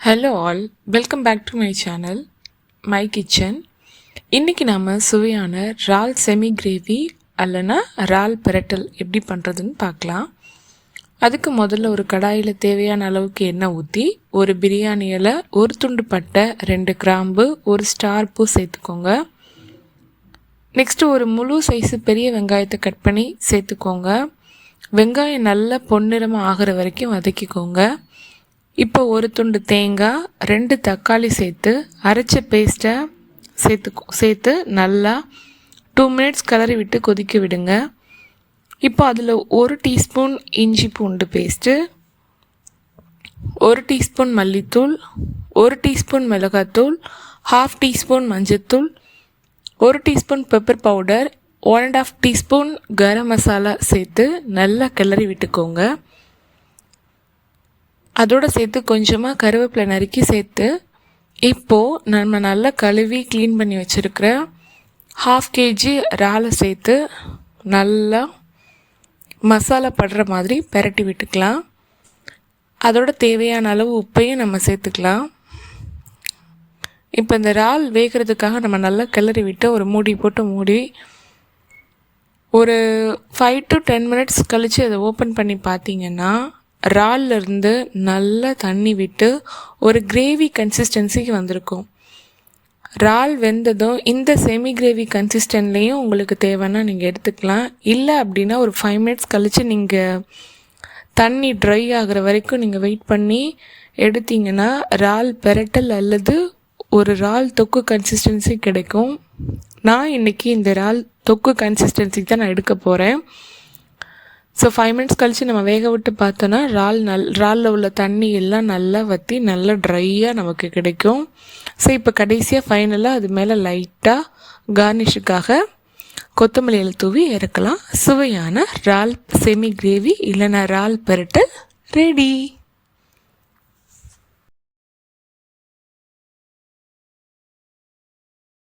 Hello all, welcome back to my channel my kitchen. இன்றைக்கி நாம் சுவையான இறால் செமி கிரேவி அல்லனா இறால் பிரட்டல் எப்படி பண்ணுறதுன்னு பார்க்கலாம். அதுக்கு முதல்ல ஒரு கடாயில் தேவையான அளவுக்கு எண்ணெய் ஊற்றி ஒரு பிரியாணி இலை, ஒரு துண்டு பட்டை, 2 கிராம்பு, ஒரு ஸ்டார் பூ சேர்த்துக்கோங்க. நெக்ஸ்ட்டு ஒரு முழு சைஸு பெரிய வெங்காயத்தை கட் பண்ணி சேர்த்துக்கோங்க. வெங்காயம் நல்லா பொன்னிறமாக ஆகிற வரைக்கும் வதக்கிக்கோங்க. இப்போ ஒரு துண்டு தேங்காய், 2 தக்காளி சேர்த்து அரைச்ச பேஸ்ட்டை சேர்த்து நல்லா 2 மினிட்ஸ் கிளறி விட்டு கொதிக்க விடுங்க. இப்போ அதில் 1 டீஸ்பூன் இஞ்சி பூண்டு பேஸ்ட்டு, 1 டீஸ்பூன் மல்லித்தூள், 1 டீஸ்பூன் மிளகாத்தூள், 1/2 டீஸ்பூன் மஞ்சத்தூள், 1 teaspoon pepper powder, 1.5 teaspoon garam masala சேர்த்து நல்லா கிளறி விட்டுக்கோங்க. அதோடு சேர்த்து கொஞ்சமாக கருவேப்பிலை நறுக்கி சேர்த்து இப்போது நம்ம நல்லா கழுவி க்ளீன் பண்ணி வச்சுருக்கிற 1/2 kg இறாலை சேர்த்து நல்லா மசாலா படுற மாதிரி பெரட்டி விட்டுக்கலாம். அதோட தேவையான அளவு உப்பையும் நம்ம சேர்த்துக்கலாம். இப்போ இந்த இறால் வேகிறதுக்காக நம்ம நல்லா கிளறி விட்டு ஒரு மூடி போட்டு மூடி ஒரு 5 to 10 மினிட்ஸ் கழித்து அதை ஓப்பன் பண்ணி பார்த்தீங்கன்னா இறால்லேருந்து நல்லா தண்ணி விட்டு ஒரு கிரேவி கன்சிஸ்டன்சிக்கு வந்திருக்கும். இறால் வெந்ததும் இந்த செமி கிரேவி கன்சிஸ்டன்ட்லேயும் உங்களுக்கு தேவைன்னா நீங்கள் எடுத்துக்கலாம். இல்லை அப்படின்னா ஒரு 5 மினிட்ஸ் கழித்து நீங்கள் தண்ணி ட்ரை ஆகிற வரைக்கும் நீங்கள் வெயிட் பண்ணி எடுத்திங்கன்னா இறால் பிரட்டல் அல்லது ஒரு இறால் தொக்கு கன்சிஸ்டன்சி கிடைக்கும். நான் இன்றைக்கி இந்த இறால் தொக்கு கன்சிஸ்டன்சிக்கு தான் நான் எடுக்க போகிறேன். ஸோ 5 மினிட்ஸ் கழித்து நம்ம வேக விட்டு பார்த்தோன்னா இறாலில் உள்ள தண்ணி எல்லாம் நல்லா வற்றி நல்லா ட்ரையாக நமக்கு கிடைக்கும். ஸோ இப்போ கடைசியாக ஃபைனலாக அது மேலே லைட்டாக கார்னிஷுக்காக கொத்தமல்லி இலை தூவி இறக்கலாம். சுவையான இறால் செமி கிரேவி இல்லைனா இறால் பிரட்டல் ரெடி.